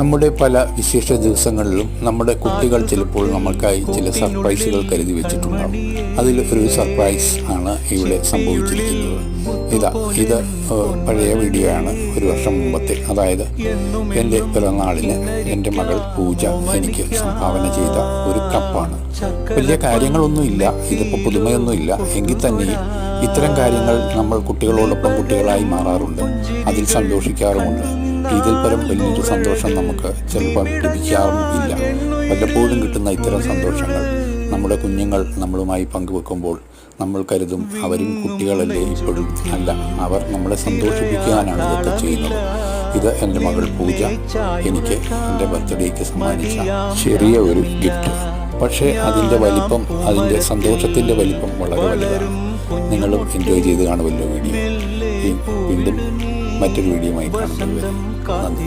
നമ്മുടെ പല വിശേഷ ദിവസങ്ങളിലും നമ്മുടെ കുട്ടികൾ ചിലപ്പോൾ നമുക്കായി ചില സർപ്രൈസുകൾ കരുതി വെച്ചിട്ടുണ്ടാകും. അതിൽ ഒരു സർപ്രൈസ് ആണ് ഇവിടെ സംഭവിച്ചിരിക്കുന്നത്. ഇത് പഴയ വീഡിയോ ആണ്. ഒരു വർഷം മുമ്പത്തെ, അതായത് എൻ്റെ പിറന്നാളിന് എൻ്റെ മകൾ പൂജ എനിക്ക് സംഭാവന ചെയ്ത ഒരു കപ്പാണ്. വലിയ കാര്യങ്ങളൊന്നുമില്ല, ഇതിപ്പോൾ പുതുമയൊന്നുമില്ല. എങ്കിൽ തന്നെയും ഇത്തരം കാര്യങ്ങൾ നമ്മൾ കുട്ടികളോടൊപ്പം കുട്ടികളായി മാറാറുണ്ട്, അതിൽ സന്തോഷിക്കാറുമുണ്ട്. ഇതിൽ പരം വലിയൊരു സന്തോഷം നമുക്ക് ചിലപ്പോൾ ലഭിക്കാറും ഇല്ല. വല്ലപ്പോഴും കിട്ടുന്ന ഇത്തരം സന്തോഷങ്ങൾ നമ്മുടെ കുഞ്ഞുങ്ങൾ നമ്മളുമായി പങ്കുവെക്കുമ്പോൾ നമ്മൾ കരുതും അവരും കുട്ടികളല്ലേ ഇപ്പോഴും. അല്ല, അവർ നമ്മളെ സന്തോഷിപ്പിക്കാനാണ് ഇതൊക്കെ ചെയ്യുന്നത്. ഇത് എൻ്റെ മകൾ പൂജ എനിക്ക് എൻ്റെ ബർത്ത്ഡേക്ക് സമ്മാനിച്ച ചെറിയ ഒരു ഗിഫ്റ്റ്. പക്ഷേ അതിൻ്റെ വലിപ്പം, അതിൻ്റെ സന്തോഷത്തിൻ്റെ വലിപ്പം വളരെ വലുതാണ്. നിങ്ങളും എൻജോയ് ചെയ്ത് കാണുമല്ലോ വീഡിയോ. വീണ്ടും മറ്റൊരു വീഡിയോയുമായി കാണുന്നത്. നന്ദി.